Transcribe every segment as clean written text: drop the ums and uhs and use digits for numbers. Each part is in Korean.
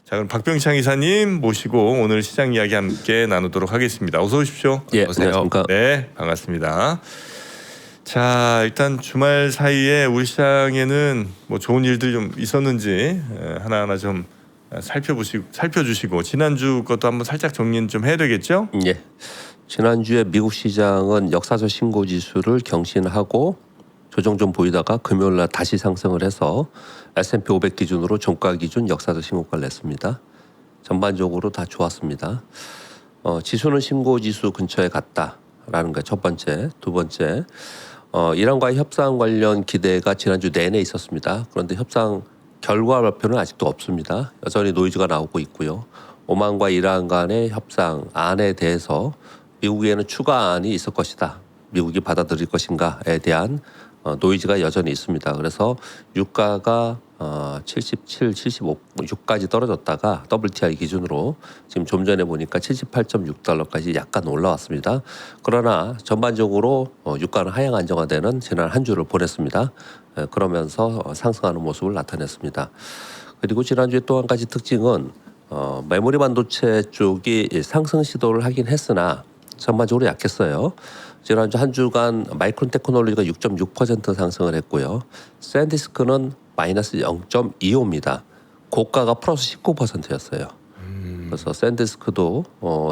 자, 그럼 박병창 이사님 모시고 오늘 시장 이야기 함께 나누도록 하겠습니다. 어서 오십시오. 예, 안녕하십니까. 네, 반갑습니다. 자, 일단 주말 사이에 우리 시장에는 뭐 좋은 일들 좀 있었는지 하나하나 좀 살펴주시고 지난주 것도 한번 살짝 정리 좀 해야 되겠죠? 예. 지난주에 미국 시장은 역사적 신고 지수를 경신하고 조정 좀 보이다가 금요일 날 다시 상승을 해서 S&P 500 기준으로 종가 기준 역사적 신고가를 냈습니다. 전반적으로 다 좋았습니다. 지수는 신고 지수 근처에 갔다라는 게 첫 번째. 두 번째, 이란과의 협상 관련 기대가 지난주 내내 있었습니다. 그런데 협상 결과 발표는 아직도 없습니다. 여전히 노이즈가 나오고 있고요. 오만과 이란 간의 협상 안에 대해서 미국에는 추가안이 있을 것이다. 미국이 받아들일 것인가에 대한 노이즈가 여전히 있습니다. 그래서 유가가 77, 75까지 떨어졌다가 WTI 기준으로 지금 좀 전에 보니까 78.6달러까지 약간 올라왔습니다. 그러나 전반적으로 유가는 하향 안정화되는 지난 한 주를 보냈습니다. 그러면서 상승하는 모습을 나타냈습니다. 그리고 지난주에 또 한 가지 특징은 메모리 반도체 쪽이 상승 시도를 하긴 했으나 전반적으로 약했어요. 지난주 한 주간 마이크론 테크놀로지가 6.6% 상승을 했고요. 샌디스크는 마이너스 0.25입니다. 고가가 플러스 19%였어요. 그래서 샌디스크도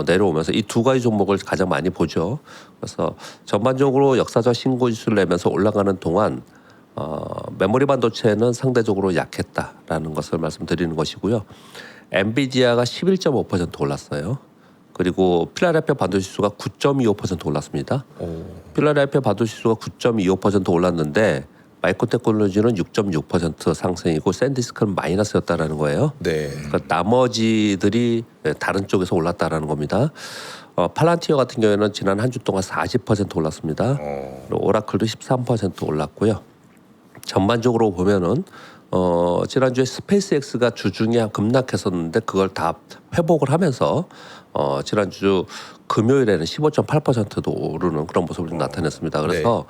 내려오면서 이 두 가지 종목을 가장 많이 보죠. 그래서 전반적으로 역사적 신고 지수를 내면서 올라가는 동안 메모리 반도체는 상대적으로 약했다라는 것을 말씀드리는 것이고요. 엔비디아가 11.5% 올랐어요. 그리고 필라델피아 반도체 지수가 9.25% 올랐습니다. 필라델피아 반도체 지수가 9.25% 올랐는데 마이크론 테크놀로지는 6.6% 상승이고 샌디스크는 마이너스였다라는 거예요. 네. 그러니까 나머지들이 다른 쪽에서 올랐다라는 겁니다. 팔란티어 같은 경우에는 지난 한 주 동안 40% 올랐습니다. 그리고 오라클도 13% 올랐고요. 전반적으로 보면은 지난주에 스페이스X가 주중에 급락했었는데 그걸 다 회복을 하면서 지난주 금요일에는 15.8%도 오르는 그런 모습을 좀 나타냈습니다. 그래서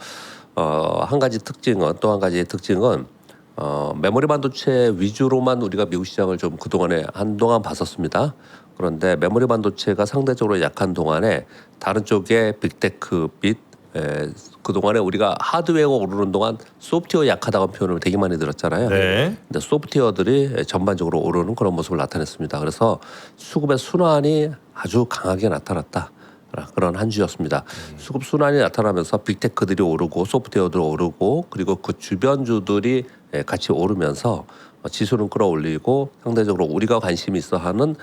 한 가지 특징은 또 한 가지의 특징은 메모리 반도체 위주로만 우리가 미국 시장을 좀 그동안에 한동안 봤었습니다. 그런데 메모리 반도체가 상대적으로 약한 동안에 다른 쪽에 빅테크 및 그동안에 우리가 하드웨어가 오르는 동안 소프트웨어 약하다고 표현을 되게 많이 들었잖아요. 네. 근데 소프트웨어들이 전반적으로 오르는 그런 모습을 나타냈습니다. 그래서 수급의 순환이 아주 강하게 나타났다. 그런 한 주였습니다. 수급 순환이 나타나면서 빅테크들이 오르고 소프트웨어들이 오르고 그리고 그 주변주들이 같이 오르면서 지수는 끌어올리고 상대적으로 우리가 관심이 있어하는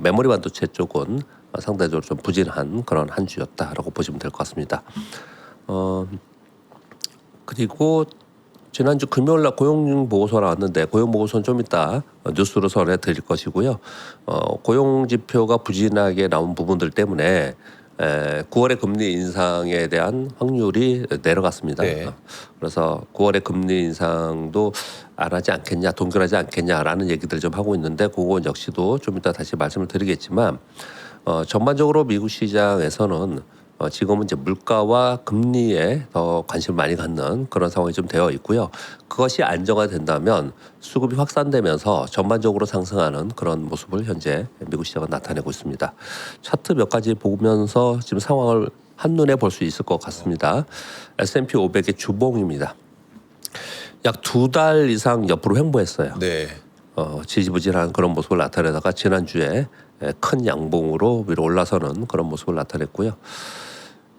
메모리 반도체 쪽은 상대적으로 좀 부진한 그런 한 주였다라고 보시면 될 것 같습니다. 그리고 지난주 금요일날 고용 보고서 나왔는데 고용 보고서는 좀 이따 뉴스로 전해드릴 것이고요. 고용 지표가 부진하게 나온 부분들 때문에 9월의 금리 인상에 대한 확률이 내려갔습니다. 네. 그래서 9월의 금리 인상도 안 하지 않겠냐, 동결하지 않겠냐라는 얘기들 좀 하고 있는데 그건 역시도 좀 이따 다시 말씀을 드리겠지만 전반적으로 미국 시장에서는 지금은 이제 물가와 금리에 더 관심을 많이 갖는 그런 상황이 좀 되어 있고요. 그것이 안정화된다면 수급이 확산되면서 전반적으로 상승하는 그런 모습을 현재 미국 시장은 나타내고 있습니다. 차트 몇 가지 보면서 지금 상황을 한눈에 볼 수 있을 것 같습니다. S&P 500의 주봉입니다. 약 2달 이상 옆으로 횡보했어요. 네. 지지부진한 그런 모습을 나타내다가 지난주에 큰 양봉으로 위로 올라서는 그런 모습을 나타냈고요.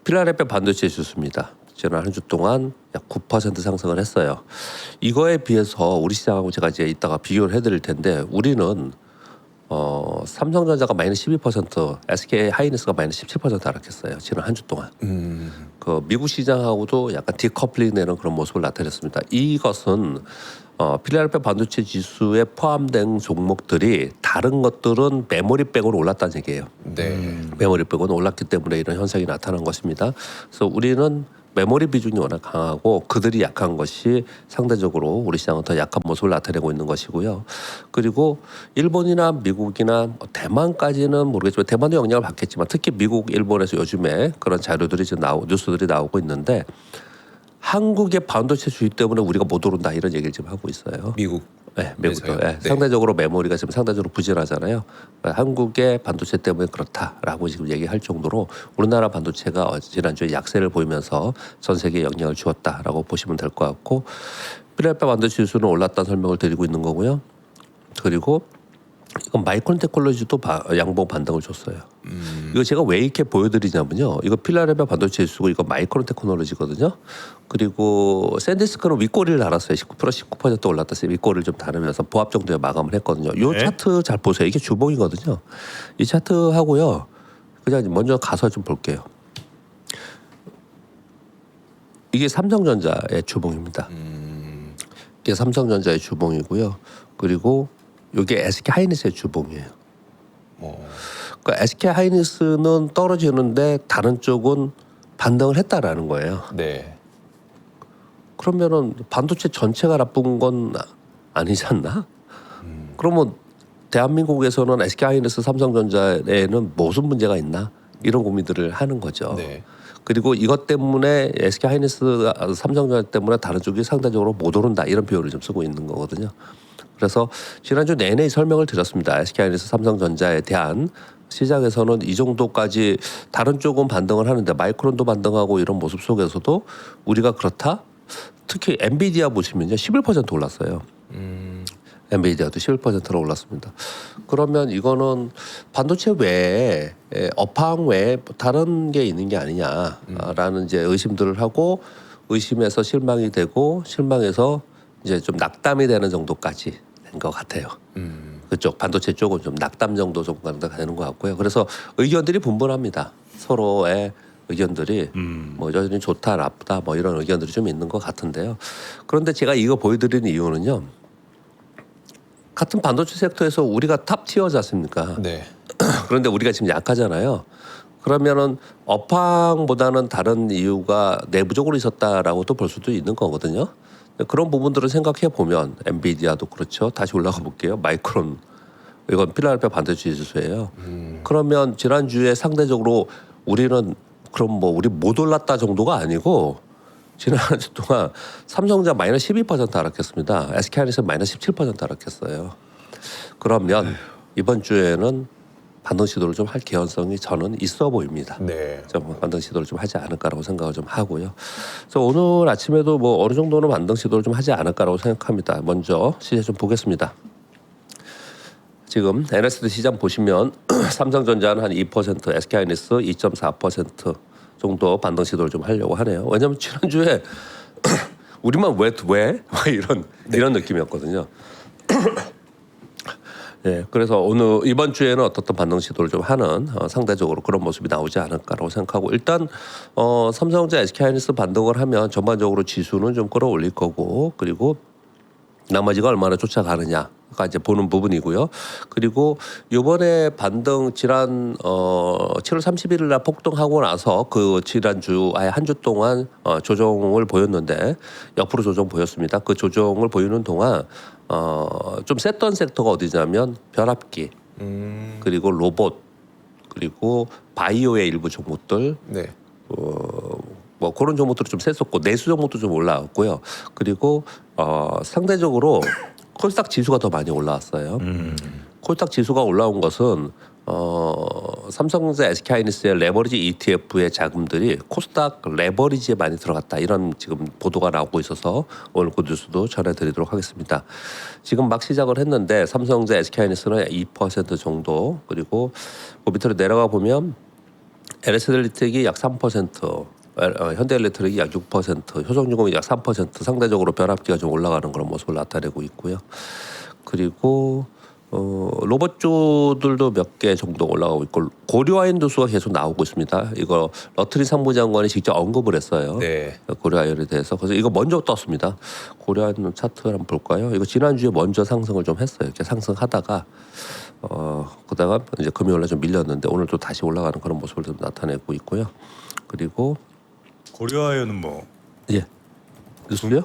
필라델피아 반도체 지수입니다. 지난 한 주 동안 약 9% 상승을 했어요. 이거에 비해서 우리 시장하고 제가 이제 이따가 비교를 해드릴 텐데 우리는 삼성전자가 마이너스 12%, SK 하이닉스가 마이너스 17% 하락했어요. 지난 한 주 동안. 그 미국 시장하고도 약간 디커플링 되는 그런 모습을 나타냈습니다. 이것은 필라델피아 반도체 지수에 포함된 종목들이 다른 것들은 메모리 빼고는 올랐다는 얘기예요. 네. 메모리 빼고는 올랐기 때문에 이런 현상이 나타난 것입니다. 그래서 우리는 메모리 비중이 워낙 강하고 그들이 약한 것이 상대적으로 우리 시장은 더 약한 모습을 나타내고 있는 것이고요. 그리고 일본이나 미국이나 대만까지는 모르겠지만 대만도 영향을 받겠지만 특히 미국, 일본에서 요즘에 그런 자료들이 지금 뉴스들이 나오고 있는데 한국의 반도체 주의 때문에 우리가 못 오른다 이런 얘기를 지금 하고 있어요. 미국. 네, 미국도 네. 상대적으로 메모리가 지금 상대적으로 부진하잖아요. 한국의 반도체 때문에 그렇다라고 지금 얘기할 정도로 우리나라 반도체가 지난주에 약세를 보이면서 전 세계에 영향을 주었다라고 보시면 될 것 같고 필라델피아 반도체 지수는 올랐다는 설명을 드리고 있는 거고요. 그리고 이건 마이크론 테크놀로지도 양봉 반등을 줬어요. 이거 제가 왜 이렇게 보여드리냐면요. 이거 필라델피아 반도체 지수고 이거 마이크론 테크놀로지거든요. 그리고 샌디스크는 윗꼬리를 달았어요. 19% 올랐다. 윗꼬리를 좀 다르면서 보합 정도에 마감을 했거든요. 이 네. 차트 잘 보세요. 이게 주봉이거든요. 이 차트 하고요. 그냥 먼저 가서 좀 볼게요. 이게 삼성전자의 주봉입니다. 이게 삼성전자의 주봉이고요. 그리고 이게 SK 하이닉스의 주봉이에요. 그러니까 SK 하이닉스는 떨어지는데 다른 쪽은 반등을 했다라는 거예요. 네. 그러면은 반도체 전체가 나쁜 건 아니지 않나? 그러면 대한민국에서는 SK 하이닉스, 삼성전자에는 무슨 문제가 있나? 이런 고민들을 하는 거죠. 네. 그리고 이것 때문에 SK 하이닉스, 삼성전자 때문에 다른 쪽이 상대적으로 못 오른다 이런 표현을 좀 쓰고 있는 거거든요. 그래서 지난주 내내 설명을 드렸습니다. SK 하이닉스, 삼성전자에 대한 시장에서는 이 정도까지 다른 쪽은 반등을 하는데 마이크론도 반등하고 이런 모습 속에서도 우리가 그렇다. 특히 엔비디아 보시면요 11% 올랐어요. 엔비디아도 11%로 올랐습니다. 그러면 이거는 반도체 외에 업황 외에 다른 게 있는 게 아니냐라는 이제 의심들을 하고 의심에서 실망이 되고 실망해서 이제 좀 낙담이 되는 정도까지 된 것 같아요. 그쪽 반도체 쪽은 좀 낙담 정도 정도가 되는 것 같고요. 그래서 의견들이 분분합니다. 서로의 의견들이 뭐 여전히 좋다 나쁘다 뭐 이런 의견들이 좀 있는 것 같은데요. 그런데 제가 이거 보여드리는 이유는요. 같은 반도체 섹터에서 우리가 탑 티어지 않습니까? 네. 그런데 우리가 지금 약하잖아요. 그러면은 업황보다는 다른 이유가 내부적으로 있었다라고도 볼 수도 있는 거거든요. 그런 부분들을 생각해 보면 엔비디아도 그렇죠. 다시 올라가 볼게요. 마이크론 이건 필라델피아 반도체 지수예요. 그러면 지난주에 상대적으로 우리는 그럼 뭐 우리 못 올랐다 정도가 아니고 지난 한 주 동안 삼성전자 마이너스 12% 하락했습니다. SK 하이닉스 마이너스 17% 하락했어요. 그러면 이번 주에는 반등 시도를 좀 할 개연성이 저는 있어 보입니다. 네. 좀 반등 시도를 좀 하지 않을까라고 생각을 좀 하고요. 그래서 오늘 아침에도 뭐 어느 정도는 반등 시도를 좀 하지 않을까라고 생각합니다. 먼저 시세 좀 보겠습니다. 지금 NSD 시장 보시면 삼성전자는 한 2%, SK 하이닉스 2.4% 정도 반등 시도를 좀 하려고 하네요. 왜냐하면 지난주에 우리만 왜 이런 느낌이었거든요. 네, 그래서 오늘 이번 주에는 어떻든 반등 시도를 좀 하는 상대적으로 그런 모습이 나오지 않을까라고 생각하고 일단 삼성전자, SK 하이닉스 반등을 하면 전반적으로 지수는 좀 끌어올릴 거고 그리고 나머지가 얼마나 쫓아가느냐가 이제 보는 부분이고요. 그리고 이번에 반등 지난 7월 31일 날 폭등하고 나서 그 지난주 아예 한 주 동안 조정을 보였는데 옆으로 조정 보였습니다. 그 조정을 보이는 동안 좀 셌던 섹터가 어디냐면 변압기 그리고 로봇 그리고 바이오의 일부 종목들 네. 뭐 그런 종목들이 좀 셌었고 내수 종목도 좀 올라왔고요. 그리고 상대적으로 코스닥 지수가 더 많이 올라왔어요. 코스닥 지수가 올라온 것은 삼성전자, SK 하이닉스의 레버리지 ETF의 자금들이 코스닥 레버리지에 많이 들어갔다 이런 지금 보도가 나오고 있어서 오늘 그 뉴스도 전해드리도록 하겠습니다. 지금 막 시작을 했는데 삼성전자, SK 하이닉스는 2% 정도 그리고 그 밑으로 내려가 보면 LS엘리텍이 약 3%, 현대엘렉트릭이 약 6%, 효성유공이 약 3% 상대적으로 변압기가 좀 올라가는 그런 모습을 나타내고 있고요. 그리고 로봇주들도 몇 개 정도 올라가고 있고 고려아연 도수가 계속 나오고 있습니다. 이거 러트리 상무장관이 직접 언급을 했어요. 네. 고려아연에 대해서. 그래서 이거 먼저 떴습니다. 고려아연 차트를 한번 볼까요? 이거 지난주에 먼저 상승을 좀 했어요. 이렇게 상승하다가 그다가 이제 금요일에 좀 밀렸는데 오늘 또 다시 올라가는 그런 모습을 좀 나타내고 있고요. 그리고 고려아연은 뭐 예 뉴스요?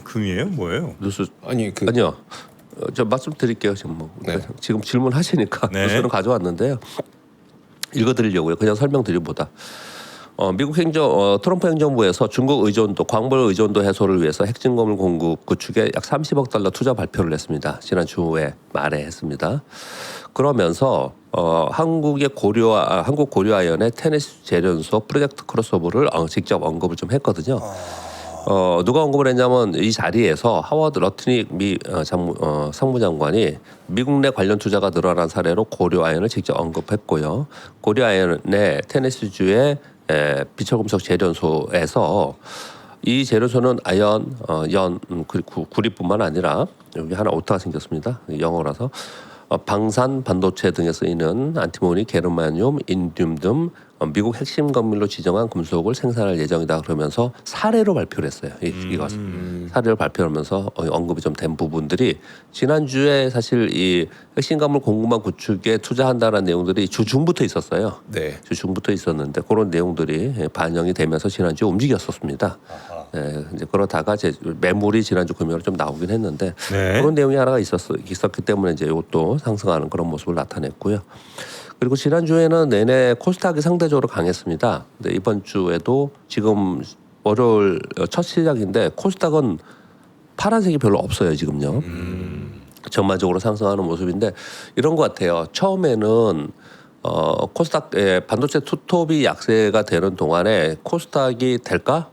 금이에요? 뭐예요? 뉴스 아니 그 아니요. 저 말씀드릴게요. 지금 뭐 네. 지금 질문하시니까 네. 뉴스는 가져왔는데요. 읽어드리려고요. 그냥 설명드리보다 미국 트럼프 행정부에서 중국 의존도, 광물 의존도 해소를 위해서 핵진검을 공급 구축에 약 30억 달러 투자 발표를 했습니다. 지난 주에 말에 했습니다. 그러면서 한국 고려아연의 테네시 재련소 프로젝트 크로스오버를 직접 언급을 좀 했거든요. 누가 언급을 했냐면 이 자리에서 하워드 러트닉 상무장관이 미국 내 관련 투자가 늘어난 사례로 고려아연을 직접 언급했고요. 고려아연의 테네시주의 비철금속 재련소에서 이 재련소는 아연, 구리뿐만 아니라 여기 하나 오타가 생겼습니다. 영어라서 방산, 반도체 등에 쓰이는 안티모니, 게르마늄, 인듐 등 미국 핵심 검밀로 지정한 금속을 생산할 예정이다 그러면서 사례로 발표를 했어요. 이것을 사례를 발표하면서 언급이 좀 된 부분들이 지난주에 사실 이 핵심 검밀 공급망 구축에 투자한다는 내용들이 주중부터 있었어요. 네. 주중부터 있었는데 그런 내용들이 반영이 되면서 지난주에 움직였었습니다. 이제 그러다가 이제 매물이 지난주 금요일에 좀 나오긴 했는데 네. 그런 내용이 하나가 있었기 때문에 이제 이것도 상승하는 그런 모습을 나타냈고요. 그리고 지난주에는 내내 코스닥이 상대적으로 강했습니다. 근데 이번 주에도 지금 월요일 첫 시작인데 코스닥은 파란색이 별로 없어요, 지금요. 전반적으로 상승하는 모습인데 이런 것 같아요. 처음에는 코스닥 반도체 투톱이 약세가 되는 동안에 코스닥이 될까?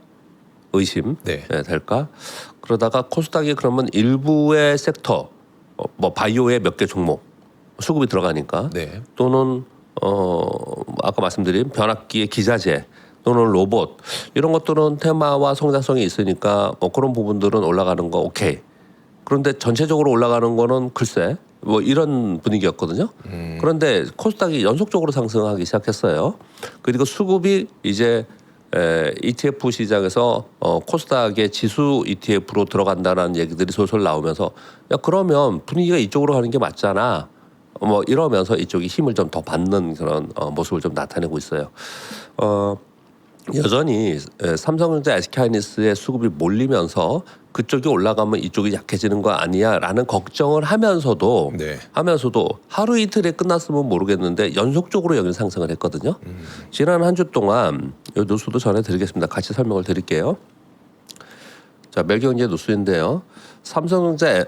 의심 될까? 그러다가 코스닥이 그러면 일부의 섹터 뭐 바이오의 몇 개 종목 수급이 들어가니까 네. 또는 아까 말씀드린 변압기의 기자재 또는 로봇 이런 것들은 테마와 성장성이 있으니까 그런 부분들은 올라가는 거 오케이. 그런데 전체적으로 올라가는 거는 글쎄 뭐 이런 분위기였거든요. 그런데 코스닥이 연속적으로 상승하기 시작했어요. 그리고 수급이 이제 ETF 시장에서 코스닥의 지수 ETF로 들어간다는 얘기들이 솔솔 나오면서 야 그러면 분위기가 이쪽으로 가는 게 맞잖아. 뭐 이러면서 이쪽이 힘을 좀 더 받는 그런 모습을 좀 나타내고 있어요. 여전히 삼성전자, SK하이닉스의 수급이 몰리면서 그쪽이 올라가면 이쪽이 약해지는 거 아니야라는 걱정을 하면서도 하루 이틀에 끝났으면 모르겠는데 연속적으로 여기 상승을 했거든요. 지난 한 주 동안 이 뉴스도 전해드리겠습니다. 같이 설명을 드릴게요. 자, 매일경제 뉴스인데요. 삼성전자,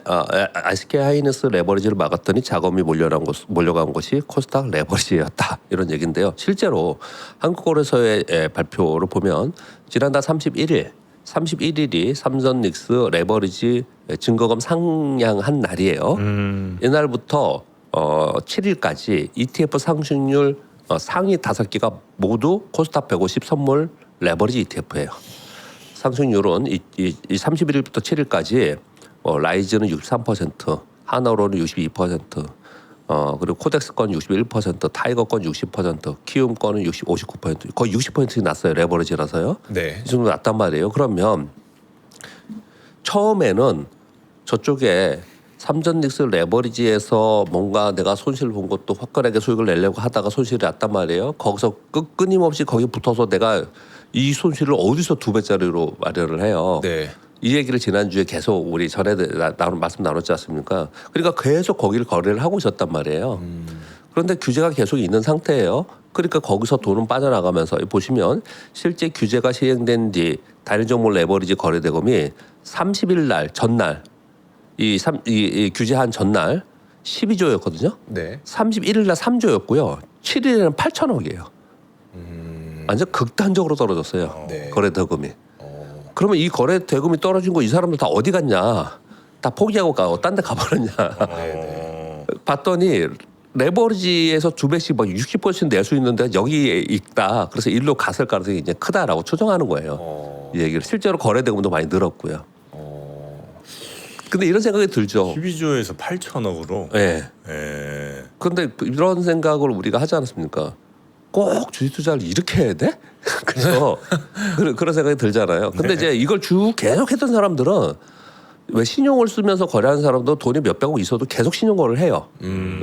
SK하이닉스 레버리지를 막았더니 자금이 몰려간 것이 코스닥 레버리지였다. 이런 얘기인데요. 실제로 한국거래소의 발표를 보면 지난달 31일이 삼성닉스 레버리지 증거금 상향한 날이에요. 이날부터 7일까지 ETF 상승률 상위 5개가 모두 코스닥 150 선물 레버리지 ETF예요. 상승률은 이 31일부터 7일까지 라이즈는 63%, 하나로는 62%, 그리고 코덱스 건 61%, 타이거 건 60%, 키움 건은 59%, 거의 60%씩 났어요. 레버리지라서요. 네. 이 정도 났단 말이에요. 그러면 처음에는 저쪽에 삼전닉스 레버리지에서 뭔가 내가 손실을 본 것도 화끈하게 수익을 내려고 하다가 손실이 났단 말이에요. 거기서 끊임없이 거기 붙어서 내가 이 손실을 어디서 2배짜리로 마련을 해요. 네. 이 얘기를 지난주에 계속 우리 전에 말씀 나눴지 않습니까? 그러니까 계속 거기를 거래를 하고 있었단 말이에요. 그런데 규제가 계속 있는 상태예요. 그러니까 거기서 돈은 빠져나가면서 보시면 실제 규제가 시행된 뒤 단일 종목 레버리지 거래 대금이 30일 날 전날 이 규제한 전날 12조였거든요. 네. 31일 날 3조였고요. 7일에는 8천억이에요. 완전 극단적으로 떨어졌어요. 네. 거래 대금이. 그러면 이 거래 대금이 떨어진 거 이 사람들 다 어디 갔냐? 다 포기하고 딴 데 가버렸냐? 봤더니 레버리지에서 2배씩 막 60%씩 낼 수 있는데 여기에 있다. 그래서 일로 갔을 가능성이 이제 크다라고 추정하는 거예요. 이 얘기를 실제로 거래 대금도 많이 늘었고요. 근데 이런 생각이 들죠. 12조에서 8천억으로. 네. 예. 근데 이런 생각을 우리가 하지 않았습니까? 꼭 주식 투자를 이렇게 해야 돼? 그래서 그런 생각이 들잖아요. 근데 이제 이걸 쭉 계속 했던 사람들은 왜 신용을 쓰면서 거래하는 사람도 돈이 몇백억 있어도 계속 신용거래를 해요.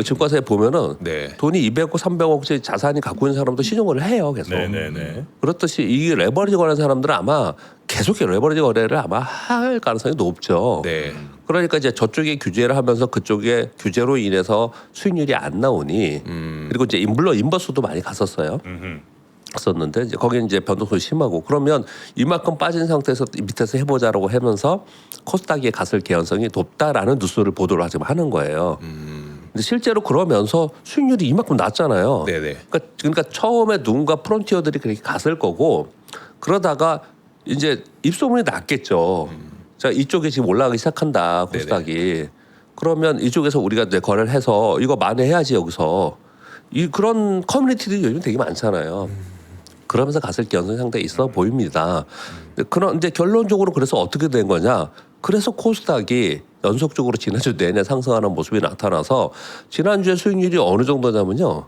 증권사에 보면은 돈이 200억, 300억짜리 자산이 갖고 있는 사람도 신용거래를 해요. 계속. 네네네. 그렇듯이 이 레버리지 거래하는 사람들은 아마 계속 레버리지 거래를 아마 할 가능성이 높죠. 네. 그러니까 이제 저쪽에 규제를 하면서 그쪽에 규제로 인해서 수익률이 안 나오니 그리고 이제 물론 인버스도 많이 갔었어요. 썼는데 이제 거기는 이제 변동성이 심하고 그러면 이만큼 빠진 상태에서 밑에서 해보자라고 하면서 코스닥이 갔을 개연성이 높다라는 뉴스를 보도를 지금 하는 거예요. 근데 실제로 그러면서 수익률이 이만큼 낮잖아요. 네네. 그러니까 처음에 누군가 프론티어들이 그렇게 갔을 거고 그러다가 이제 입소문이 났겠죠. 자 이쪽에 지금 올라가기 시작한다 코스닥이. 그러면 이쪽에서 우리가 이제 거래를 해서 이거 만회해야지 여기서 이 그런 커뮤니티들이 요즘 되게 많잖아요. 그러면서 갔을 개연성이 상당히 있어 보입니다. 그런데 결론적으로 그래서 어떻게 된 거냐? 그래서 코스닥이 연속적으로 지난주 내내 상승하는 모습이 나타나서 지난주에 수익률이 어느 정도냐면요.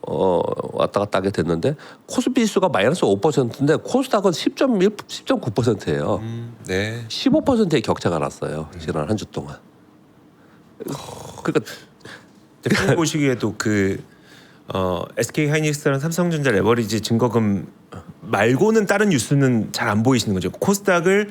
왔다 갔다 하게 됐는데 코스피 지수가 마이너스 5%인데 코스닥은 10.1, 10.9%예요. 네. 15%의 격차가 났어요. 지난 한 주 동안. 그러니까 대표님 보시기에도 SK 하이닉스랑 삼성전자 레버리지 증거금 말고는 다른 뉴스는 잘 안 보이시는 거죠. 코스닥을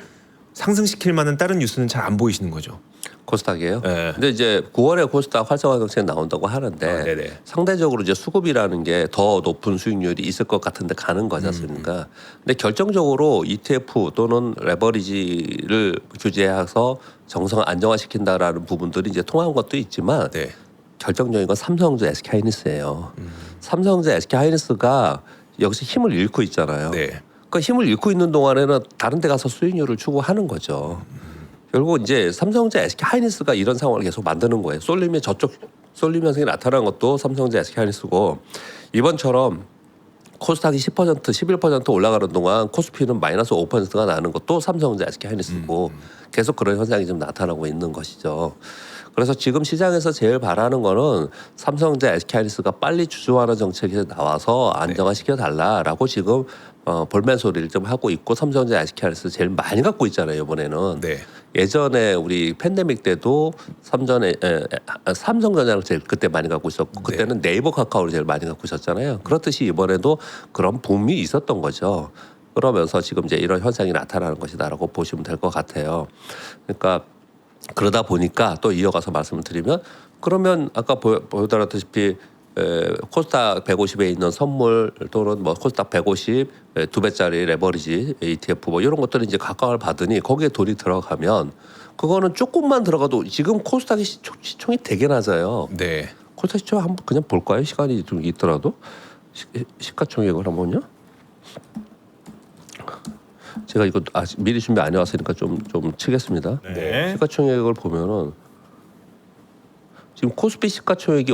상승시킬 만한 다른 뉴스는 잘 안 보이시는 거죠. 코스닥이에요. 네. 근데 이제 9월에 코스닥 활성화 정책이 나온다고 하는데 네네. 상대적으로 이제 수급이라는 게 더 높은 수익률이 있을 것 같은데 가는 거지 않습니까? 근데 결정적으로 ETF 또는 레버리지를 규제해서 정성을 안정화시킨다라는 부분들이 이제 통한 것도 있지만 네. 결정적인 건 삼성전자, SK 하이닉스예요. 삼성전자, SK 하이닉스가 여기서 힘을 잃고 있잖아요. 네. 그 힘을 잃고 있는 동안에는 다른 데 가서 수익률을 추구하는 거죠. 결국 이제 삼성전자, SK 하이닉스가 이런 상황을 계속 만드는 거예요. 쏠림의 저쪽 쏠림 현상이 나타난 것도 삼성전자, SK 하이닉스고 이번처럼 코스닥이 10%, 11% 올라가는 동안 코스피는 마이너스 5%가 나는 것도 삼성전자, SK 하이닉스고 계속 그런 현상이 좀 나타나고 있는 것이죠. 그래서 지금 시장에서 제일 바라는 거는 삼성전자, SK 하이닉스가 빨리 주주환원 정책이 나와서 안정화시켜 달라라고 지금 볼멘 소리를 좀 하고 있고 삼성전자, SK 하이닉스 제일 많이 갖고 있잖아요 이번에는. 네. 예전에 우리 팬데믹 때도 삼성전자를 제일 그때 많이 갖고 있었고 그때는 네이버 카카오를 제일 많이 갖고 있었잖아요. 그렇듯이 이번에도 그런 붐이 있었던 거죠. 그러면서 지금 이제 이런 현상이 나타나는 것이다라고 보시면 될 것 같아요. 그러니까 그러다 보니까 또 이어가서 말씀을 드리면 그러면 아까 보여드렸다시피 코스닥 150에 있는 선물 또는 뭐 코스닥 150 2배짜리 레버리지 ETF 뭐 이런 것들이 이제 각광을 받으니 거기에 돈이 들어가면 그거는 조금만 들어가도 지금 코스닥의 시총이 되게 낮아요. 네. 코스닥 시총 한번 그냥 볼까요? 시간이 좀 있더라도 시가총액을 한번요. 제가 이거 미리 준비 안 해왔으니까 좀 치겠습니다. 네. 시가총액을 보면은 지금 코스피 시가총액이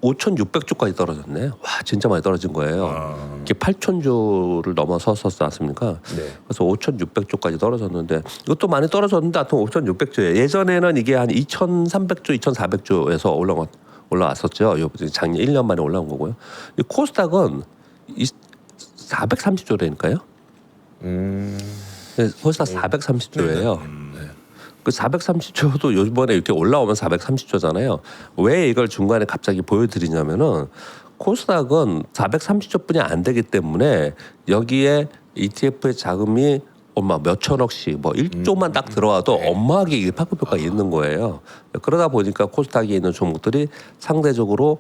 5,600조까지 떨어졌네. 와 진짜 많이 떨어진 거예요. 이게 8,000조를 넘어섰었지 않습니까? 네. 그래서 5,600조까지 떨어졌는데 이것도 많이 떨어졌는데 하여튼 5,600조예요. 예전에는 이게 한 2,300조, 2,400조에서 올라왔었죠. 요 작년 1년 만에 올라온 거고요. 이 코스닥은 430조라니까요. 코스닥 430조예요. 그 430조도 요번에 이렇게 올라오면 430조잖아요. 왜 이걸 중간에 갑자기 보여드리냐면은 코스닥은 430조뿐이 안 되기 때문에 여기에 ETF의 자금이 몇 천억씩 뭐 1조만 딱 들어와도 어마하게 일파급효과가 있는 거예요. 그러다 보니까 코스닥에 있는 종목들이 상대적으로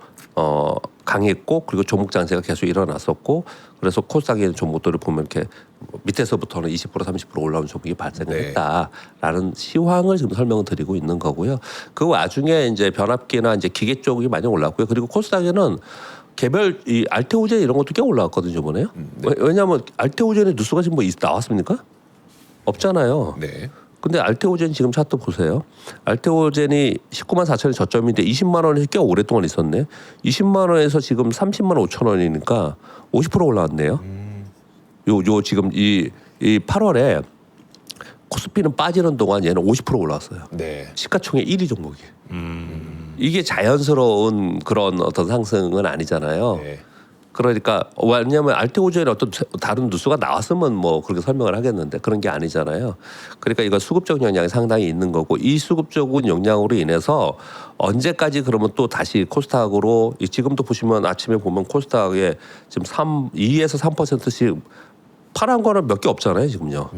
강했고 그리고 종목 장세가 계속 일어났었고 그래서 코스닥에 있는 종목들을 보면 이렇게 밑에서부터는 20% 30% 올라온 종목이 발생을 했다라는 시황을 지금 설명을 드리고 있는 거고요. 그 와중에 이제 변압기나 이제 기계 쪽이 많이 올랐고요. 그리고 코스닥에는 개별 이 알테오젠 이런 것도 꽤 올라왔거든요, 이번에요. 왜냐하면 알테오젠의 뉴스가 지금 뭐 나왔습니까? 없잖아요. 네. 근데 알테오젠 지금 차트 보세요. 알테오젠이 19만 4천이 저점인데 20만 원에서 꽤 오랫동안 있었네. 20만 원에서 지금 30만 5천 원이니까 50% 올라왔네요. 요 지금 이 8월에 코스피는 빠지는 동안 얘는 50% 올라왔어요. 네. 시가총액 1위 종목이. 이게 자연스러운 그런 어떤 상승은 아니잖아요. 네. 그러니까 왜냐하면 알테오젠에 어떤 다른 뉴스가 나왔으면 뭐 그렇게 설명을 하겠는데 그런 게 아니잖아요. 그러니까 이거 수급적 영향이 상당히 있는 거고 이 수급적인 영향으로 인해서 언제까지 그러면 또 다시 코스닥으로 지금도 보시면 아침에 보면 코스닥에 지금 2에서 3%씩 파란 거는 몇 개 없잖아요 지금요.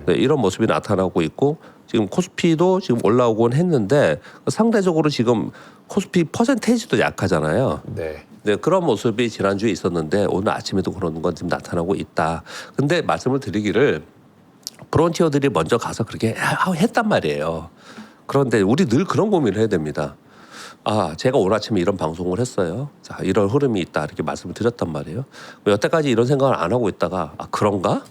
네, 이런 모습이 나타나고 있고 지금 코스피도 지금 올라오곤 했는데 상대적으로 지금 코스피 퍼센테이지도 약하잖아요. 네. 네, 그런 모습이 지난주에 있었는데 오늘 아침에도 그런 건 지금 나타나고 있다. 근데 말씀을 드리기를 브론티어들이 먼저 가서 그렇게 했단 말이에요. 그런데 우리 늘 그런 고민을 해야 됩니다. 아, 제가 오늘 아침에 이런 방송을 했어요. 자, 이런 흐름이 있다 이렇게 말씀을 드렸단 말이에요. 여태까지 이런 생각을 안 하고 있다가 아, 그런가?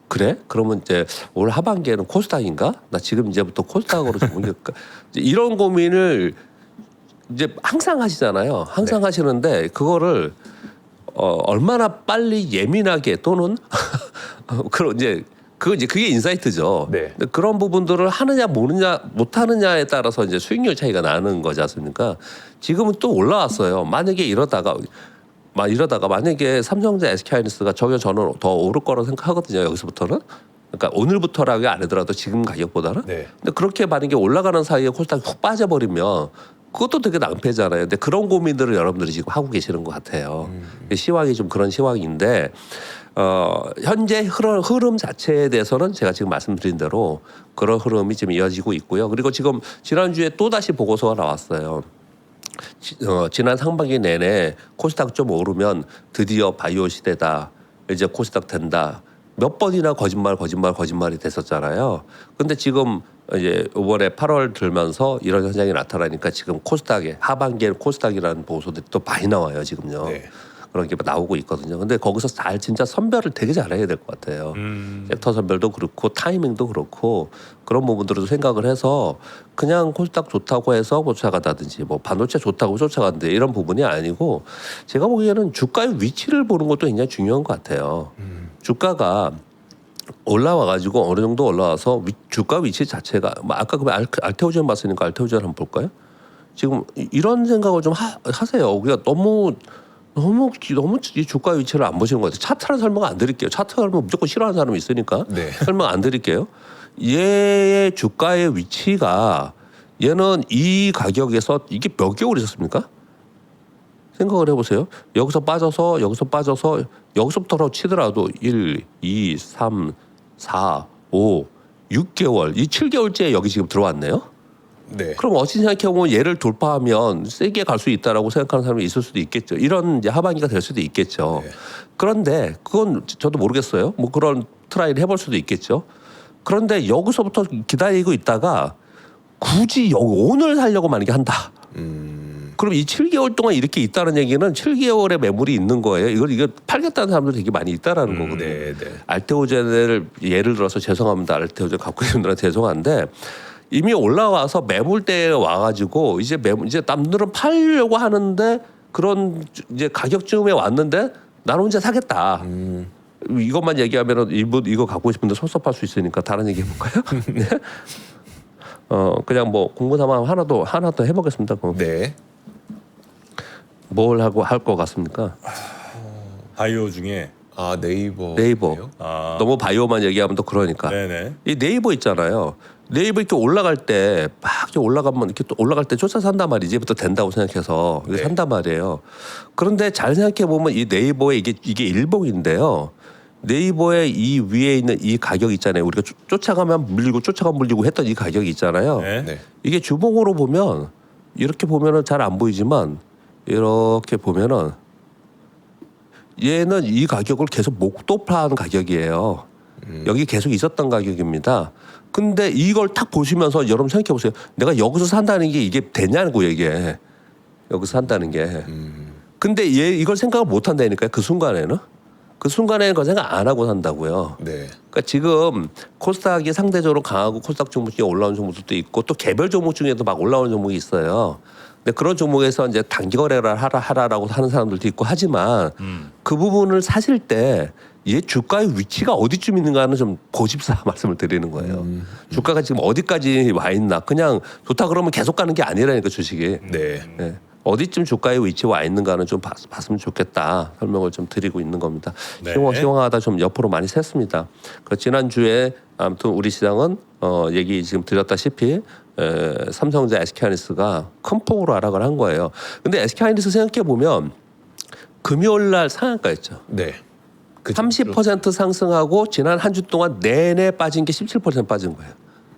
그래? 그러면 이제 올 하반기에는 코스닥인가? 나 지금 이제부터 코스닥으로 좀 옮길까? 이런 고민을 이제 항상 하시잖아요. 항상 하시는데 그거를 얼마나 빨리 예민하게 또는 그런 이제 그게 인사이트죠. 네. 근데 그런 부분들을 하느냐 모르냐 못하느냐에 따라서 이제 수익률 차이가 나는 거지 않습니까? 지금은 또 올라왔어요. 만약에 이러다가 만약에 삼성전자, SK하이닉스가 저는 더 오를 거라고 생각하거든요. 여기서부터는. 그러니까 오늘부터라고 안 하더라도 지금 가격보다는. 네. 근데 그렇게 만약에 올라가는 사이에 코스닥이 훅 빠져버리면 그것도 되게 낭패잖아요. 근데 그런 고민들을 여러분들이 지금 하고 계시는 것 같아요. 시황이 좀 그런 시황인데 현재 흐름 자체에 대해서는 제가 지금 말씀드린 대로 그런 흐름이 지금 이어지고 있고요. 그리고 지금 지난주에 또다시 보고서가 나왔어요. 지난 상반기 내내 코스닥 좀 오르면 드디어 바이오 시대다. 이제 코스닥 된다. 몇 번이나 거짓말이 됐었잖아요. 근데 지금 이제 이번에 8월 들면서 이런 현상이 나타나니까 지금 코스닥에 하반기에 코스닥이라는 보고서들이 또 많이 나와요. 지금요. 네. 그런 게 나오고 있거든요. 근데 거기서 진짜 선별을 되게 잘해야 될 것 같아요. 섹터 선별도 그렇고 타이밍도 그렇고 그런 부분들도 생각을 해서 그냥 코스닥 좋다고 해서 쫓아간다든지 뭐 반도체 좋다고 쫓아간다 이런 부분이 아니고 제가 보기에는 주가의 위치를 보는 것도 굉장히 중요한 것 같아요. 주가가 올라와가지고 어느 정도 올라와서 주가 위치 자체가 뭐 아까 그 알테오젠 봤으니까 알테오젠 한번 볼까요? 지금 이런 생각을 좀 하세요. 우리가 너무 이 주가 위치를 안 보시는 것 같아요. 차트를 설명 안 드릴게요. 차트 설명 무조건 싫어하는 사람이 있으니까 네. 설명 안 드릴게요. 얘의 주가의 위치가 얘는 이 가격에서 이게 몇 개월 있었습니까? 생각을 해보세요. 여기서 빠져서 여기서부터 치더라도 1, 2, 3, 4, 5, 6개월 이 7개월째 여기 지금 들어왔네요. 네. 그럼 어찌 생각해보면 얘를 돌파하면 세게 갈 수 있다라고 생각하는 사람이 있을 수도 있겠죠. 이런 이제 하반기가 될 수도 있겠죠. 네. 그런데 그건 저도 모르겠어요. 뭐 그런 트라이를 해볼 수도 있겠죠. 그런데 여기서부터 기다리고 있다가 굳이 오늘 살려고 만약에 한다. 그럼 이 7개월 동안 이렇게 있다는 얘기는 7개월의 매물이 있는 거예요. 이거 팔겠다는 사람들 되게 많이 있다라는 거거든요. 네, 네. 알테오젠을 예를 들어서 죄송합니다. 알테오젠 갖고 계신 분들은 죄송한데 이미 올라와서 매물대에 와가지고 이제 남들은 팔려고 하는데 그런 이제 가격쯤에 왔는데 나는 혼자 사겠다. 이것만 얘기하면 이거 갖고 싶은데 섭섭할 수 있으니까 다른 얘기 해볼까요? 네. 그냥 뭐 공부삼아 하나 더 해보겠습니다. 그럼. 네. 뭘 하고 할 것 같습니까? 바이오 중에 네이버. 너무 바이오만 얘기하면 또 그러니까. 네네. 이 네이버 있잖아요. 네이버 이렇게 올라갈 때 막 이렇게 올라가면 이렇게 또 올라갈 때 쫓아 산단 말이지. 이제부터 된다고 생각해서 이거 네. 산단 말이에요. 그런데 잘 생각해 보면 이 네이버의 이게 일봉인데요. 네이버의 이 위에 있는 이 가격 있잖아요. 우리가 쫓아가면 물리고 했던 이 가격이 있잖아요. 네. 네. 이게 주봉으로 보면 이렇게 보면은 잘 안 보이지만 이렇게 보면은 얘는 이 가격을 계속 목도파한 가격이에요. 여기 계속 있었던 가격입니다. 근데 이걸 딱 보시면서 여러분 생각해 보세요. 내가 여기서 산다는 게 이게 되냐고 얘기해. 여기서 산다는 게. 근데 얘 이걸 생각을 못 한다니까요. 그 순간에는 그 생각 안 하고 산다고요. 네. 그러니까 지금 코스닥이 상대적으로 강하고 코스닥 종목 중에 올라오는 종목들도 있고 또 개별 종목 중에도 막 올라오는 종목이 있어요. 근데 그런 종목에서 이제 단기 거래를 하라라고 하는 사람들도 있고 하지만 그 부분을 사실 때 얘 주가의 위치가 어디쯤 있는가는 좀 고집사 말씀을 드리는 거예요. 주가가 지금 어디까지 와 있나. 그냥 좋다 그러면 계속 가는 게 아니라니까 주식이. 네. 네. 어디쯤 주가의 위치에 와 있는가는 좀 봤으면 좋겠다 설명을 좀 드리고 있는 겁니다. 네. 시황하다 좀 옆으로 많이 샜습니다. 그 지난주에 아무튼 우리 시장은 얘기 지금 드렸다시피 삼성전자, SK하이닉스가 큰 폭으로 하락을 한 거예요. 근데 SK하이닉스 생각해 보면 금요일 날 상한가였죠. 네. 그쵸. 30% 상승하고 지난 한 주 동안 내내 빠진 게 17% 빠진 거예요.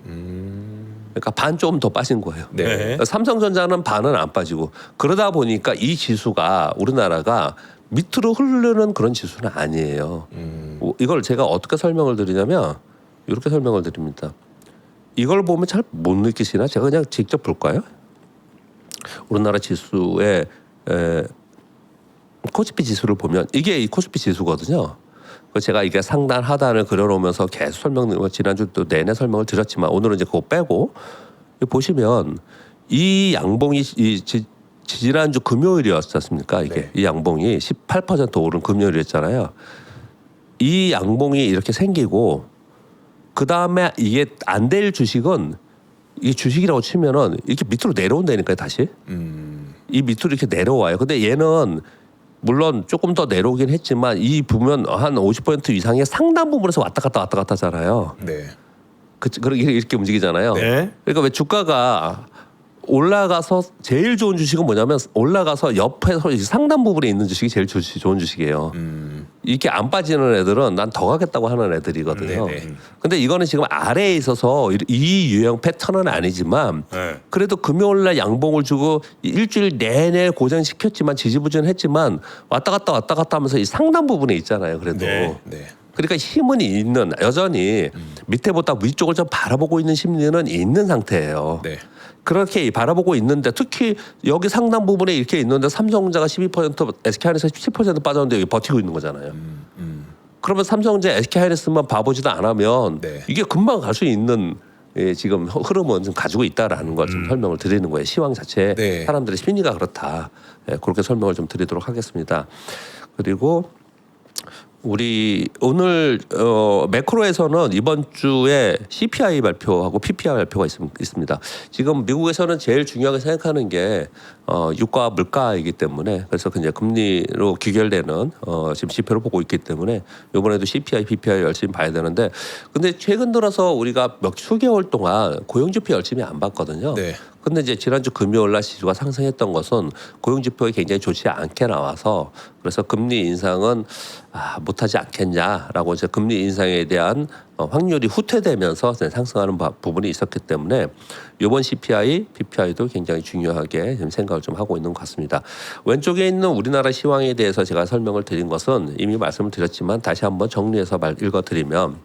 그러니까 반 조금 더 빠진 거예요. 네. 삼성전자는 반은 안 빠지고 그러다 보니까 이 지수가 우리나라가 밑으로 흐르는 그런 지수는 아니에요. 이걸 제가 어떻게 설명을 드리냐면 이렇게 설명을 드립니다. 이걸 보면 잘 못 느끼시나? 제가 그냥 직접 볼까요? 우리나라 지수의 코스피 지수를 보면 이게 이 코스피 지수거든요. 제가 이게 상단 하단을 그려놓으면서 계속 지난주 또 내내 설명을 드렸지만 오늘은 이제 그거 빼고 보시면 이 양봉이 지난주 금요일이었지 않습니까? 이게 네. 이 양봉이 18% 오른 금요일이었잖아요. 이 양봉이 이렇게 생기고 그 다음에 이게 안 될 주식은 이 주식이라고 치면은 이렇게 밑으로 내려온다니까요, 다시. 이 밑으로 이렇게 내려와요. 근데 얘는 물론 조금 더 내려오긴 했지만 이 보면 한 50% 이상의 상단 부분에서 왔다 갔다 하잖아요. 네. 그렇게 이렇게 움직이잖아요. 네. 그러니까 왜 주가가 올라가서 제일 좋은 주식은 뭐냐면 올라가서 옆에서 상단 부분에 있는 주식이 제일 좋은 주식이에요. 이렇게 안 빠지는 애들은 난 더 가겠다고 하는 애들이거든요. 네네. 근데 이거는 지금 아래에 있어서 이 유형 패턴은 아니지만 네. 그래도 금요일날 양봉을 주고 일주일 내내 고정시켰지만 지지부진했지만 왔다 갔다 하면서 이 상단 부분에 있잖아요. 그래도. 네. 네. 그러니까 힘은 있는 여전히 밑에보다 위쪽을 좀 바라보고 있는 심리는 있는 상태예요. 네. 그렇게 바라보고 있는데 특히 여기 상단 부분에 이렇게 있는데 삼성전자가 12% SK하이닉스 17% 빠졌는데 여기 버티고 있는 거잖아요. 그러면 삼성전자 SK하이닉스만 봐보지도 않으면 네. 이게 금방 갈 수 있는 지금 흐름은 좀 가지고 있다라는 걸 좀 설명을 드리는 거예요. 시황 자체에 네. 사람들의 심리가 그렇다. 그렇게 설명을 좀 드리도록 하겠습니다. 그리고 우리 오늘 매크로에서는 이번 주에 CPI 발표하고 PPI 발표가 있습니다. 지금 미국에서는 제일 중요하게 생각하는 게 유가 물가이기 때문에 그래서 이제 금리로 귀결되는 지금 지표를 보고 있기 때문에 이번에도 CPI, PPI 열심히 봐야 되는데 근데 최근 들어서 우리가 수개월 동안 고용지표 열심히 안 봤거든요. 네. 근데 이제 지난주 금요일 날 지수가 상승했던 것은 고용지표가 굉장히 좋지 않게 나와서 그래서 금리 인상은 못하지 않겠냐라고 이제 금리 인상에 대한 확률이 후퇴되면서 상승하는 부분이 있었기 때문에 이번 CPI, PPI도 굉장히 중요하게 지금 생각을 좀 하고 있는 것 같습니다. 왼쪽에 있는 우리나라 시황에 대해서 제가 설명을 드린 것은 이미 말씀을 드렸지만 다시 한번 정리해서 읽어드리면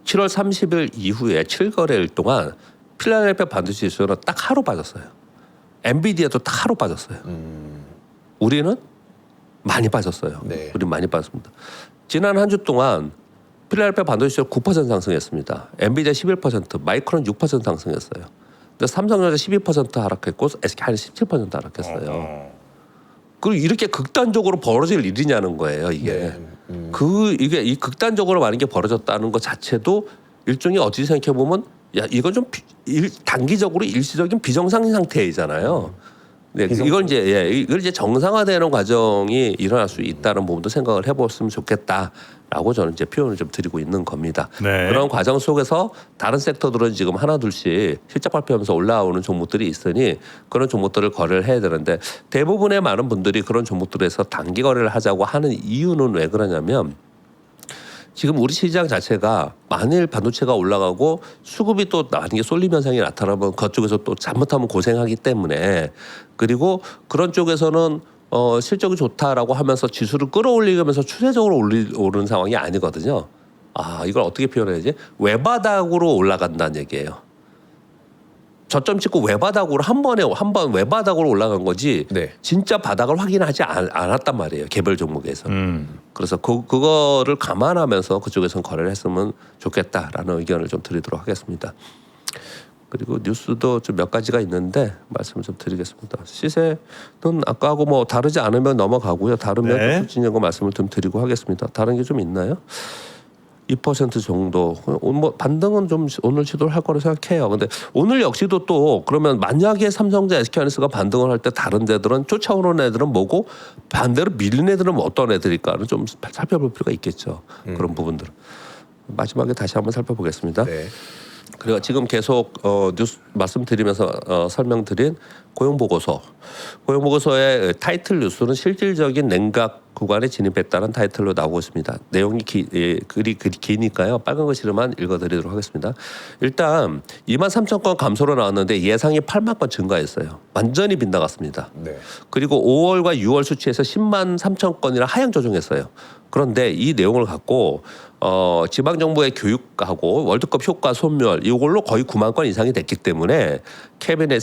7월 30일 이후에 7거래일 동안 필라델피아 반도체 지수는 딱 하루 빠졌어요. 엔비디아도 딱 하루 빠졌어요. 우리는 많이 빠졌어요. 네. 우리 많이 빠졌습니다. 지난 한 주 동안 필라델피아 반도체 지수 9% 상승했습니다. 엔비디아 11%, 마이크론 6% 상승했어요. 근데 삼성전자 12% 하락했고 SK하이닉스 17% 하락했어요. 그리고 이렇게 극단적으로 벌어질 일이냐는 거예요. 이게 이게 이 극단적으로 많은 게 벌어졌다는 것 자체도 일종의 어찌 생각해 보면 야 이건 좀 단기적으로 일시적인 비정상 상태이잖아요. 네, 이걸 이제 정상화되는 과정이 일어날 수 있다는 부분도 생각을 해봤으면 좋겠다라고 저는 이제 표현을 좀 드리고 있는 겁니다. 네. 그런 과정 속에서 다른 섹터들은 지금 하나둘씩 실적 발표하면서 올라오는 종목들이 있으니 그런 종목들을 거래를 해야 되는데 대부분의 많은 분들이 그런 종목들에서 단기 거래를 하자고 하는 이유는 왜 그러냐면 지금 우리 시장 자체가 만일 반도체가 올라가고 수급이 또 만약에 쏠림 현상이 나타나면 그쪽에서 또 잘못하면 고생하기 때문에 그리고 그런 쪽에서는 실적이 좋다라고 하면서 지수를 끌어올리면서 추세적으로 오르는 상황이 아니거든요. 이걸 어떻게 표현해야지? 외바닥으로 올라간다는 얘기예요. 저점 찍고 외바닥으로 한 번 외바닥으로 올라간 거지. 네. 진짜 바닥을 확인하지 않았단 말이에요. 개별 종목에서. 그래서 그거를 감안하면서 그쪽에서는 거래를 했으면 좋겠다라는 의견을 좀 드리도록 하겠습니다. 그리고 뉴스도 좀 몇 가지가 있는데 말씀을 좀 드리겠습니다. 시세는 아까하고 뭐 다르지 않으면 넘어가고요. 다르면 네. 또 거 말씀을 좀 드리고 하겠습니다. 다른 게 좀 있나요? 2% 정도. 뭐 반등은 좀 오늘 시도를 할 거로 생각해요. 근데 오늘 역시도 또 그러면 만약에 삼성전자, SK하이닉스가 반등을 할 때 다른 데들은 쫓아오는 애들은 뭐고 반대로 밀린 애들은 어떤 애들일까를 좀 살펴볼 필요가 있겠죠. 그런 부분들은. 마지막에 다시 한번 살펴보겠습니다. 네. 그리고 지금 계속 뉴스 말씀드리면서 설명드린 고용보고서의 타이틀 뉴스는 실질적인 냉각 구간에 진입했다는 타이틀로 나오고 있습니다. 내용이 글이 기니까요. 빨간 글씨로만 읽어드리도록 하겠습니다. 일단 23,000건 감소로 나왔는데 예상이 8만 건 증가했어요. 완전히 빗나갔습니다. 네. 그리고 5월과 6월 수치에서 10만 3천 건이나 하향 조정했어요. 그런데 이 내용을 갖고 지방 정부의 교육하고 월드컵 효과 소멸 이걸로 거의 9만 건 이상이 됐기 때문에 캐비넷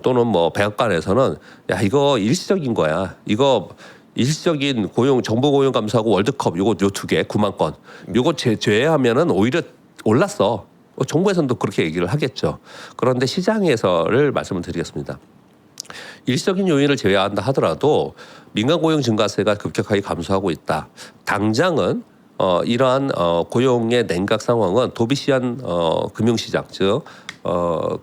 또는 뭐 백악관에서는 야 이거 일시적인 거야. 이거 일시적인 고용 정보 고용 감소하고 월드컵 요거 요 두 개 9만 건 요거 제외하면은 오히려 올랐어. 정부에서는 또 그렇게 얘기를 하겠죠. 그런데 시장에서를 말씀을 드리겠습니다. 일시적인 요인을 제외한다 하더라도 민간 고용 증가세가 급격하게 감소하고 있다. 당장은 이러한 고용의 냉각 상황은 도비시한 금융시장 즉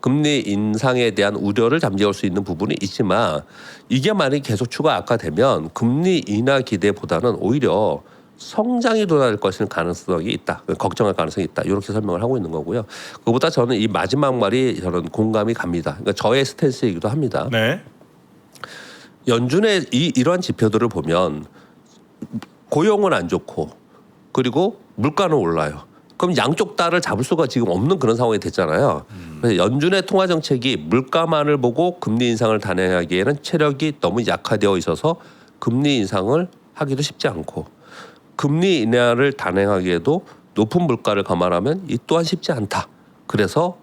금리 인상에 대한 우려를 잠재울 수 있는 부분이 있지만 이게 만약에 계속 추가 악화되면 금리 인하 기대보다는 오히려 성장이 도달할 것일 가능성이 있다. 걱정할 가능성이 있다. 이렇게 설명을 하고 있는 거고요. 그보다 저는 이 마지막 말이 저는 공감이 갑니다. 그러니까 저의 스탠스이기도 합니다. 네. 연준의 이러한 지표들을 보면 고용은 안 좋고 그리고 물가는 올라요. 그럼 양쪽 달을 잡을 수가 지금 없는 그런 상황이 됐잖아요. 그래서 연준의 통화 정책이 물가만을 보고 금리 인상을 단행하기에는 체력이 너무 약화되어 있어서 금리 인상을 하기도 쉽지 않고 금리 인하를 단행하기에도 높은 물가를 감안하면 이 또한 쉽지 않다. 그래서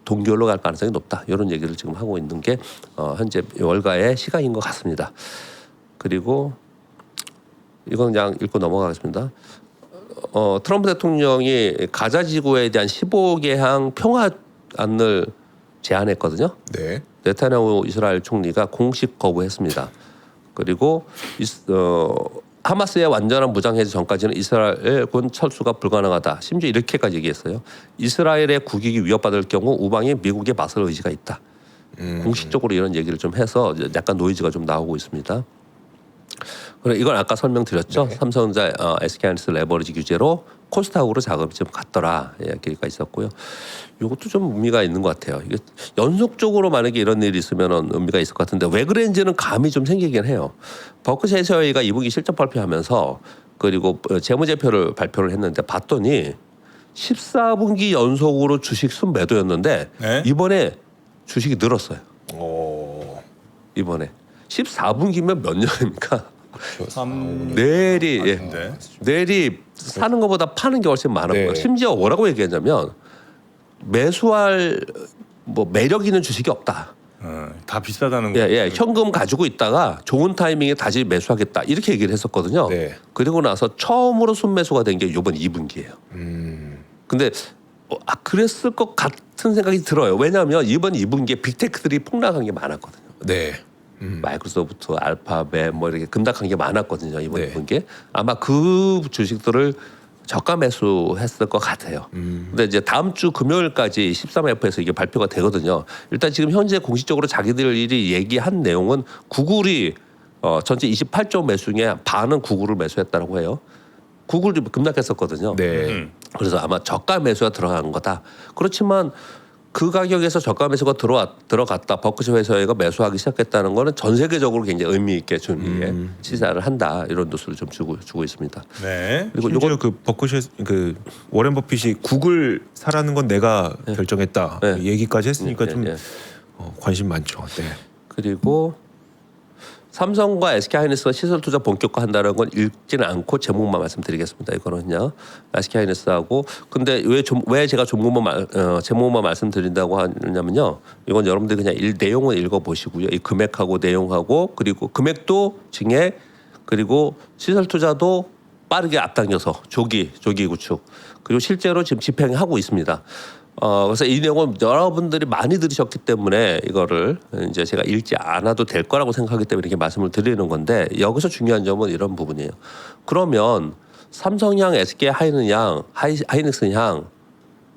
동결로 갈 가능성이 높다. 이런 얘기를 지금 하고 있는 게 현재 월가의 시각인 것 같습니다. 그리고 이건 그냥 읽고 넘어가겠습니다. 트럼프 대통령이 가자 지구에 대한 15개항 평화안을 제안했거든요. 네. 네타냐후 이스라엘 총리가 공식 거부했습니다. 그리고 하마스의 완전한 무장 해제 전까지는 이스라엘군 철수가 불가능하다. 심지어 이렇게까지 얘기했어요. 이스라엘의 국익이 위협받을 경우 우방이 미국에 맞설 의지가 있다. 공식적으로 이런 얘기를 좀 해서 약간 노이즈가 좀 나오고 있습니다. 그래 이건 아까 설명드렸죠. 네. 삼성전자 SK하이닉스 레버리지 규제로 코스닥으로 자금이 좀 갔더라 얘기가 있었고요. 이것도 좀 의미가 있는 것 같아요. 이게 연속적으로 만약에 이런 일이 있으면 의미가 있을 것 같은데 왜 그랬는지는 감이 좀 생기긴 해요. 버크셔에서가 2분기 실적 발표하면서 그리고 재무제표를 발표를 했는데 봤더니 14분기 연속으로 주식 순매도였는데 네. 이번에 주식이 늘었어요. 오. 이번에 14분기면 몇 년입니까? 삼- 내일이 같은데. 내일이 사는 것보다 파는 게 훨씬 많은 네. 거예요. 심지어 뭐라고 얘기했냐면 매수할 뭐 매력 있는 주식이 없다. 다 비싸다는 예, 거. 예. 현금 가지고 있다가 좋은 타이밍에 다시 매수하겠다. 이렇게 얘기를 했었거든요. 네. 그리고 나서 처음으로 순매수가 된 게 이번 2분기예요. 근데 그랬을 것 같은 생각이 들어요. 왜냐하면 이번 2분기에 빅테크들이 폭락한 게 많았거든요. 네. 마이크로소프트, 알파벳 뭐 이렇게 급락한 게 많았거든요. 이번 네. 2분기에. 아마 그 주식들을 저가 매수했을 것 같아요. 근데 이제 다음 주 금요일까지 13F에서 이게 발표가 되거든요. 일단 지금 현재 공식적으로 자기들이 얘기한 내용은 구글이 전체 28조 매수 중에 반은 구글을 매수했다고 해요. 구글도 급락했었거든요. 네. 그래서 아마 저가 매수가 들어간 거다. 그렇지만 그 가격에서 저가 매수가 들어갔다. 버크셔 회사가 매수하기 시작했다는 거는 전 세계적으로 굉장히 의미 있게 준비에 시사를 한다. 이런 뉴스를 좀 주고 있습니다. 네. 그리고 심지어 요거 그 버크셔 그 워렌 버핏이 구글 사라는 건 내가 결정했다 네. 얘기까지 했으니까 좀 예. 관심 많죠. 네. 그리고 삼성과 SK하이닉스가 시설 투자 본격화한다는 건 읽지는 않고 제목만 말씀드리겠습니다. 이거는요. SK하이닉스하고 근데 왜 제가 제목만 말씀드린다고 하냐면요. 이건 여러분들이 그냥 내용을 읽어보시고요. 이 금액하고 내용하고 그리고 금액도 증액 그리고 시설 투자도 빠르게 앞당겨서 조기 구축 그리고 실제로 지금 집행하고 있습니다. 그래서 이 내용은 여러분들이 많이 들으셨기 때문에 이거를 이제 제가 읽지 않아도 될 거라고 생각하기 때문에 이렇게 말씀을 드리는 건데 여기서 중요한 점은 이런 부분이에요. 그러면 삼성향, SK 하이닉스향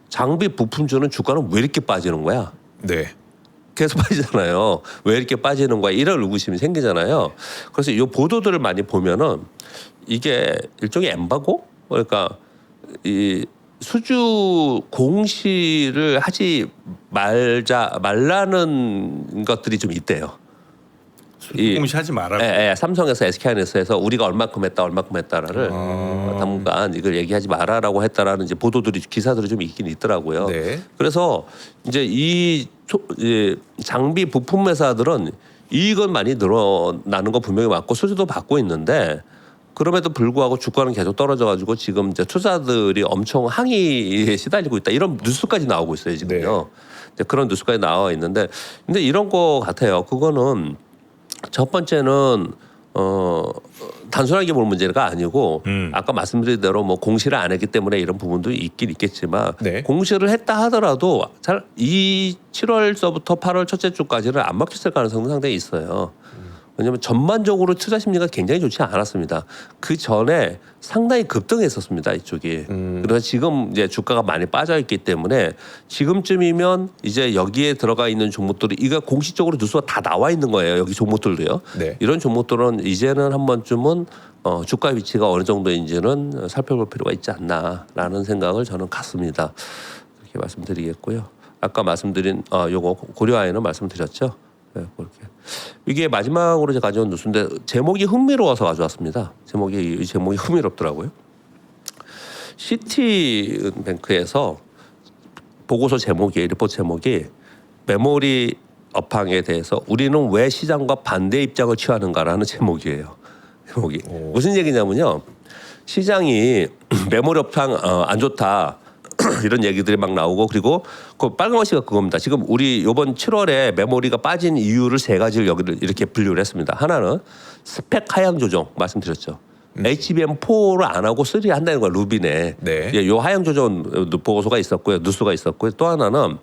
장비 부품주는 주가는 왜 이렇게 빠지는 거야? 네. 계속 빠지잖아요. 왜 이렇게 빠지는 거야? 이런 의구심이 생기잖아요. 그래서 이 보도들을 많이 보면은 이게 일종의 엠바고? 그러니까 이 수주 공시를 하지 말라는 것들이 좀 있대요. 공시하지 말라고. 삼성에서 SK하이닉스에서 우리가 얼마큼 했다를 당분간 이걸 얘기하지 마라라고 했다라는 이제 보도들이 기사들이 좀 있긴 있더라고요. 네. 그래서 이제 이 장비 부품 회사들은 이익은 많이 늘어나는 거 분명히 맞고 수주도 받고 있는데 그럼에도 불구하고 주가는 계속 떨어져가지고 지금 이제 투자들이 엄청 항의에 시달리고 있다 이런 뉴스까지 나오고 있어요 지금요. 이제 그런 뉴스까지 나와 있는데 근데 이런 거 같아요. 그거는 첫 번째는 단순하게 볼 문제가 아니고 아까 말씀드린 대로 뭐 공시를 안 했기 때문에 이런 부분도 있긴 있겠지만 네. 공시를 했다 하더라도 잘 이 7월서부터 8월 첫째 주까지는 안 막혔을 가능성은 상당히 있어요. 왜냐하면 전반적으로 투자 심리가 굉장히 좋지 않았습니다. 그 전에 상당히 급등했었습니다 이쪽이. 그래서 지금 이제 주가가 많이 빠져 있기 때문에 지금쯤이면 이제 여기에 들어가 있는 종목들이 이거 공식적으로 뉴스가 다 나와 있는 거예요. 여기 종목들도요. 네. 이런 종목들은 이제는 한 번쯤은 주가 위치가 어느 정도인지는 살펴볼 필요가 있지 않나라는 생각을 저는 갖습니다. 그렇게 말씀드리겠고요. 아까 말씀드린 요거 고려아이는 말씀드렸죠. 네, 그렇게. 이게 마지막으로 제가 가져온 뉴스인데 제목이 흥미로워서 가져왔습니다. 이 제목이 흥미롭더라고요. 시티뱅크에서 보고서 제목이 리포트 제목이 메모리 업황에 대해서 우리는 왜 시장과 반대 입장을 취하는가라는 제목이에요. 제목이 무슨 얘기냐면요. 시장이 메모리 업황 안 좋다. 이런 얘기들이 막 나오고 그리고 그 빨간 글씨가 그겁니다. 지금 우리 이번 7월에 메모리가 빠진 이유를 세 가지를 여기를 이렇게 분류를 했습니다. 하나는 스펙 하향 조정 말씀드렸죠. HBM4를 안 하고 3 한다는 거야 루빈에. 네. 이 하향 조정 보고서가 있었고요. 뉴스가 있었고요. 또 하나는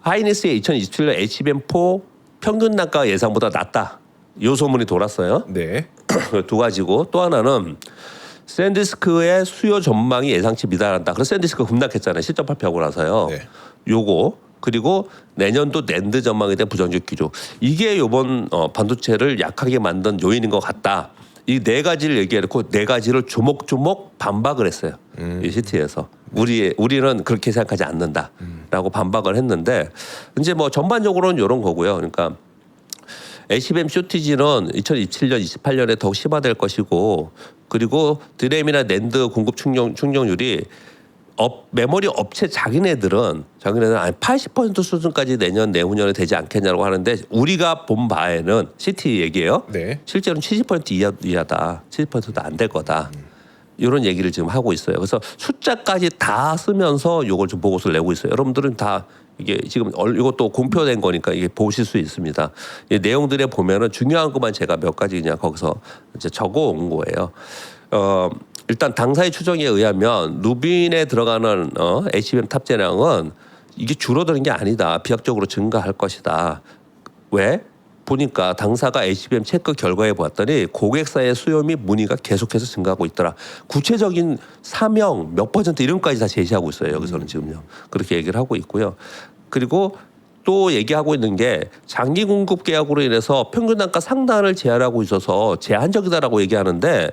하이닉스의 2027년 HBM4 평균 단가가 예상보다 낮다. 이 소문이 돌았어요. 네. 두 가지고 또 하나는 샌디스크의 수요 전망이 예상치 미달한다. 그래서 샌디스크가 급락했잖아요. 실적 발표하고 나서요. 네. 요거 그리고 내년도 낸드 전망에 대한 부정적 기조. 이게 요번 반도체를 약하게 만든 요인인 것 같다. 이 네 가지를 얘기해놓고 네 가지를 조목조목 반박을 했어요. 이 시티에서. 우리는 그렇게 생각하지 않는다라고 반박을 했는데 이제 뭐 전반적으로는 이런 거고요. 그러니까 HBM 쇼티지는 2027년, 28년에 더욱 심화될 것이고 그리고 드램이나 낸드 공급 충족률이 메모리 업체 자기네들은 한 80% 수준까지 내후년에 되지 않겠냐고 하는데 우리가 본 바에는 CT 얘기예요. 네. 실제로는 70% 이하다. 70%도 안 될 거다. 이런 얘기를 지금 하고 있어요. 그래서 숫자까지 다 쓰면서 이걸 좀 보고서를 내고 있어요. 여러분들은 다 이게 지금 이것도 공표된 거니까 이게 보실 수 있습니다. 이 내용들에 보면은 중요한 것만 제가 몇 가지 그냥 거기서 이제 적어 온 거예요. 일단 당사의 추정에 의하면 루빈에 들어가는 HBM 탑재량은 이게 줄어드는 게 아니다. 비약적으로 증가할 것이다. 왜? 보니까 당사가 HBM 체크 결과에 보았더니 고객사의 수요 및 문의가 계속해서 증가하고 있더라. 구체적인 사명 몇 % 이런 것까지 다 제시하고 있어요. 여기서는 지금요. 그렇게 얘기를 하고 있고요. 그리고 또 얘기하고 있는 게 장기 공급 계약으로 인해서 평균 단가 상단을 제한하고 있어서 제한적이다라고 얘기하는데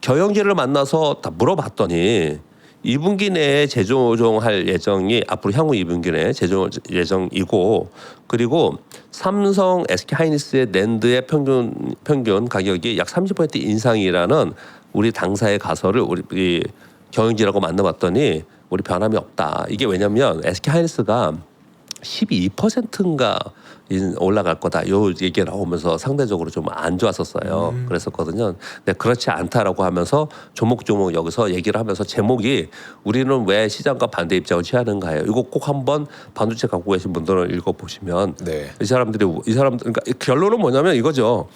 경영진을 만나서 다 물어봤더니 2분기 내에 재조정할 예정이 앞으로 향후 2분기 내에 재조정 예정이고 그리고 삼성, SK하이닉스의 낸드의 평균 가격이 약 30% 인상이라는 우리 당사의 가설을 우리 경영진하고 만나봤더니 우리 변함이 없다. 이게 왜냐하면 SK하이닉스가 12%인가 올라갈 거다. 요 얘기가 나오면서 상대적으로 좀 안 좋았었어요. 그랬었거든요. 근데 그렇지 않다라고 하면서 조목조목 여기서 얘기를 하면서 제목이 우리는 왜 시장과 반대 입장을 취하는가예요. 이거 꼭 한번 반도체 갖고 계신 분들은 읽어보시면 네. 이 사람들 그러니까 결론은 뭐냐면 이거죠.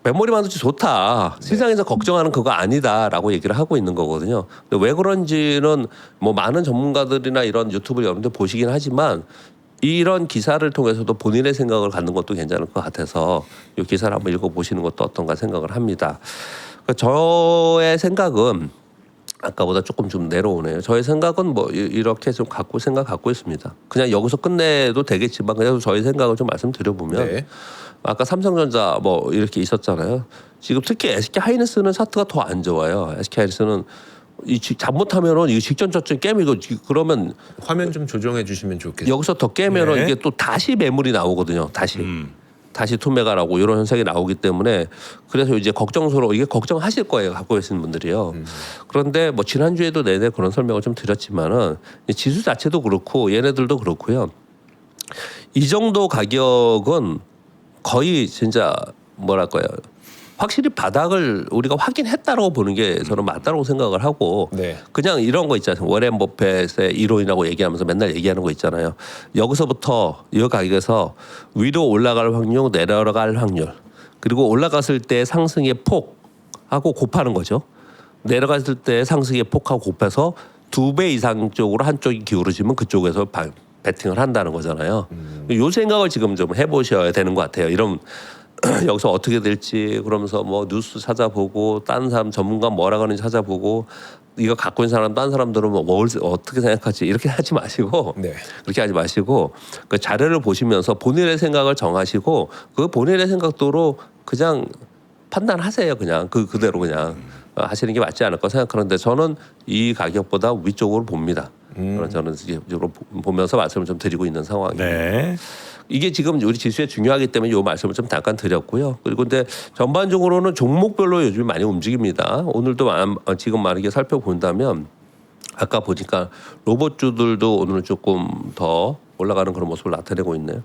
메모리 반도체 좋다. 시장에서 걱정하는 그거 아니다라고 얘기를 하고 있는 거거든요. 근데 왜 그런지는 뭐 많은 전문가들이나 이런 유튜브를 여러분들 보시긴 하지만 이런 기사를 통해서도 본인의 생각을 갖는 것도 괜찮을 것 같아서 이 기사를 한번 읽어보시는 것도 어떤가 생각을 합니다. 그러니까 저의 생각은 아까보다 조금 좀 내려오네요. 저의 생각은 뭐 이렇게 좀 생각 갖고 있습니다. 그냥 여기서 끝내도 되겠지만 그냥 저희 생각을 좀 말씀드려보면 네. 아까 삼성전자 뭐 이렇게 있었잖아요. 지금 특히 SK하이닉스는 차트가 더 안 좋아요. SK하이닉스는 잘못하면은 이 직전 저점 깨면 그러면 화면 좀 조정해 주시면 좋겠어요. 여기서 더 깨면은 네. 이게 또 다시 매물이 나오거든요. 다시 다시 투매가라고 이런 현상이 나오기 때문에 그래서 이제 걱정스러워 이게 걱정하실 거예요 갖고 계신 분들이요. 그런데 뭐 지난주에도 내내 그런 설명을 좀 드렸지만은 지수 자체도 그렇고 얘네들도 그렇고요. 이 정도 가격은 거의 진짜 뭐랄까요. 확실히 바닥을 우리가 확인했다라고 보는 게 저는 맞다고 생각을 하고 네. 그냥 이런 거 있잖아요. 워렌 버핏의 이론이라고 얘기하면서 맨날 얘기하는 거 있잖아요. 여기서부터 이 가격에서 위로 올라갈 확률, 내려갈 확률 그리고 올라갔을 때 상승의 폭하고 곱하는 거죠. 내려갔을 때 상승의 폭하고 곱해서 2배 이상 쪽으로 한쪽이 기울어지면 그쪽에서 배팅을 한다는 거잖아요. 이 생각을 지금 좀 해보셔야 되는 것 같아요. 이런 여기서 어떻게 될지 그러면서 뭐 뉴스 찾아보고 딴 사람 전문가 뭐라 그러는지 찾아보고 이거 갖고 있는 사람 딴 사람들은 뭐 어떻게 생각하지 이렇게 하지 마시고 네. 그렇게 하지 마시고 그 자료를 보시면서 본인의 생각을 정하시고 그 본인의 생각도로 그냥 판단하세요. 그냥 그대로 그냥 하시는 게 맞지 않을까 생각하는데 저는 이 가격보다 위쪽으로 봅니다. 저는 이쪽으로 보면서 말씀을 좀 드리고 있는 상황입니다. 네. 이게 지금 우리 지수에 중요하기 때문에 이 말씀을 좀 잠깐 드렸고요. 그리고 근데 전반적으로는 종목별로 요즘 많이 움직입니다. 오늘도 지금 만약에 살펴본다면 아까 보니까 로봇주들도 오늘은 조금 더 올라가는 그런 모습을 나타내고 있네요.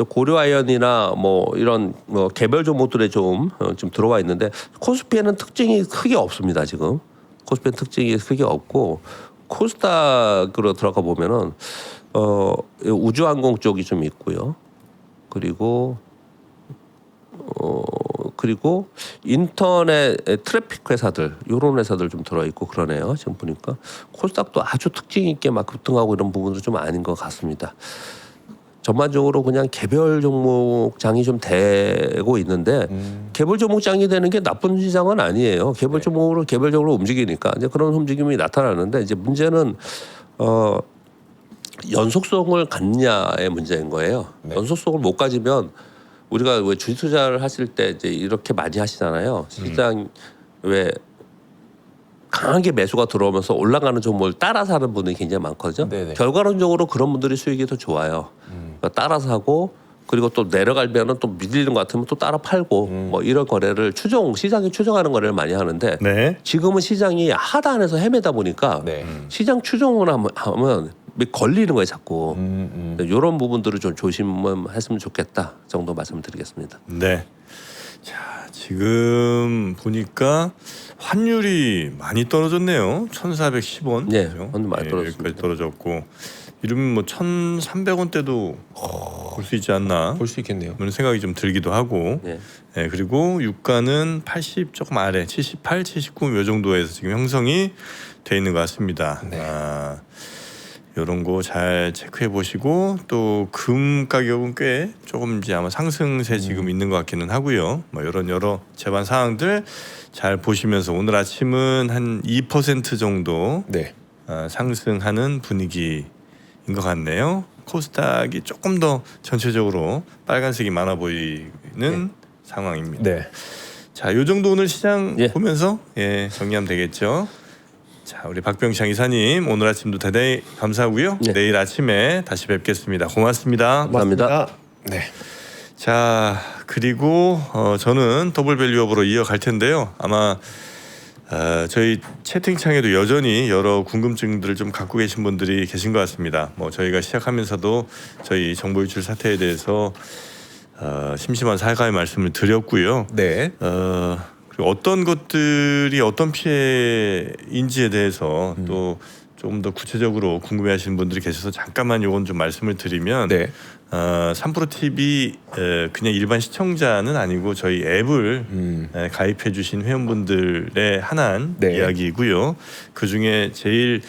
고려아연이나 뭐 이런 뭐 개별 종목들에 좀 들어와 있는데 코스피에는 특징이 크게 없습니다. 지금 코스피에는 특징이 크게 없고 코스닥으로 들어가 보면은 우주항공 쪽이 좀 있고요. 그리고 인터넷 트래픽 회사들 이런 회사들 좀 들어 있고 그러네요. 지금 보니까 코스닥도 아주 특징 있게 막 급등하고 이런 부분도 좀 아닌 것 같습니다. 전반적으로 그냥 개별 종목장이 좀 되고 있는데 개별 종목장이 되는 게 나쁜 시장은 아니에요. 개별 종목으로 개별적으로 움직이니까 이제 그런 움직임이 나타나는데 이제 문제는 연속성을 갖느냐의 문제인 거예요. 네. 연속성을 못 가지면 우리가 왜 주식 투자를 하실 때 이제 이렇게 많이 하시잖아요. 시장 왜 강하게 매수가 들어오면서 올라가는 종목을 따라서 하는 분들이 굉장히 많거든요. 네네. 결과론적으로 그런 분들이 수익이 더 좋아요. 그러니까 따라서 하고 그리고 또 내려가면은 또 밀리는 것 같으면 또 따라 팔고 뭐 이런 거래를 시장이 추정하는 거래를 많이 하는데 네. 지금은 시장이 하단에서 헤매다 보니까 네. 시장 추정을 하면 걸리는 거예요 자꾸. 이런 부분들을 좀 조심했으면 좋겠다 정도 말씀드리겠습니다. 네. 자, 지금 보니까 환율이 많이 떨어졌네요. 1,410원. 네, 환율 많이 떨어졌습니다. 여기까지 떨어졌고 이러면 뭐 1,300원대도 볼 수 있지 않나 볼 수 있겠네요. 그런 생각이 좀 들기도 하고. 네. 네, 그리고 유가는 80 조금 아래 78, 79 요 정도에서 지금 형성이 돼 있는 것 같습니다. 네. 이런 거 잘 체크해 보시고 또 금 가격은 꽤 조금 이제 아마 상승세 지금 있는 것 같기는 하고요. 뭐 이런 여러 제반 사항들 잘 보시면서 오늘 아침은 한 2% 정도 네. 상승하는 분위기인 것 같네요. 코스닥이 조금 더 전체적으로 빨간색이 많아 보이는 상황입니다. 네. 자, 요 정도 오늘 시장 예. 보면서 정리하면 되겠죠. 자, 우리 박병창 이사님 오늘 아침도 대단히 감사하고요. 네. 내일 아침에 다시 뵙겠습니다. 고맙습니다. 감사합니다. 네. 자, 그리고 저는 더블 밸류업으로 이어갈 텐데요. 아마 저희 채팅창에도 여전히 여러 궁금증들을 좀 갖고 계신 분들이 계신 것 같습니다. 뭐 저희가 시작하면서도 저희 정보 유출 사태에 대해서 심심한 사과의 말씀을 드렸고요. 네. 그리고 어떤 것들이 어떤 피해인지에 대해서 또 조금 더 구체적으로 궁금해하시는 분들이 계셔서 잠깐만 요건 좀 말씀을 드리면 네. 3프로TV 그냥 일반 시청자는 아니고 저희 앱을 가입해 주신 회원분들의 하나한 네. 이야기이고요. 그중에 제일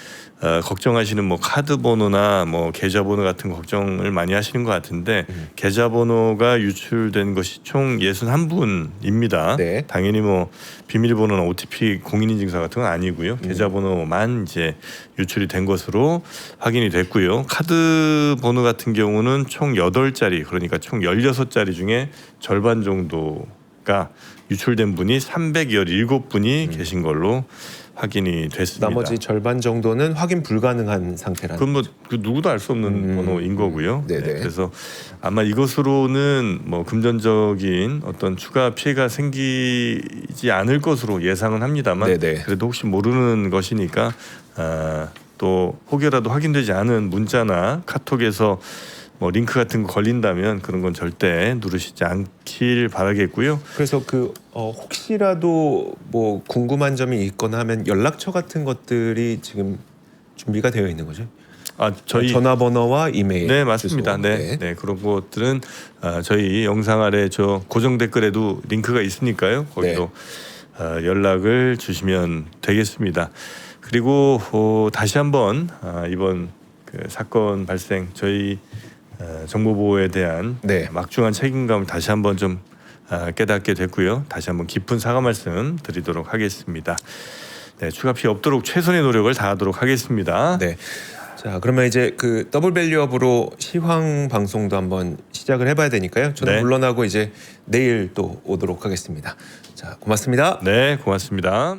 걱정하시는 뭐 카드 번호나 뭐 계좌번호 같은 거 걱정을 많이 하시는 것 같은데 계좌번호가 유출된 것이 총 61분입니다. 네. 당연히 뭐 비밀번호나 OTP 공인인증서 같은 건 아니고요. 계좌번호만 이제 유출이 된 것으로 확인이 됐고요. 카드 번호 같은 경우는 총 8자리 그러니까 총 16자리 중에 절반 정도가 유출된 분이 317분이 계신 걸로 확인이 됐습니다. 나머지 절반 정도는 확인 불가능한 상태라는. 그건 뭐 그 누구도 알 수 없는 번호인 거고요. 네네. 그래서 아마 이것으로는 뭐 금전적인 어떤 추가 피해가 생기지 않을 것으로 예상은 합니다만 네네. 그래도 혹시 모르는 것이니까 또 혹여라도 확인되지 않은 문자나 카톡에서 뭐 링크 같은 거 걸린다면 그런 건 절대 누르시지 않길 바라겠고요. 그래서 혹시라도 뭐 궁금한 점이 있거나 하면 연락처 같은 것들이 지금 준비가 되어 있는 거죠? 저희 전화번호와 이메일. 네 맞습니다. 주소. 네 그런 것들은 저희 영상 아래 저 고정 댓글에도 링크가 있으니까요. 거기로 연락을 주시면 되겠습니다. 그리고 다시 한번 이번 그 사건 발생 저희 정보보호에 대한 네. 막중한 책임감을 다시 한번 좀 깨닫게 됐고요. 다시 한번 깊은 사과 말씀 드리도록 하겠습니다. 네, 추가 피해 없도록 최선의 노력을 다하도록 하겠습니다. 네. 자, 그러면 이제 그 더블 밸류업으로 시황 방송도 한번 시작을 해봐야 되니까요. 저는 네. 물러나고 이제 내일 또 오도록 하겠습니다. 자, 고맙습니다. 네, 고맙습니다.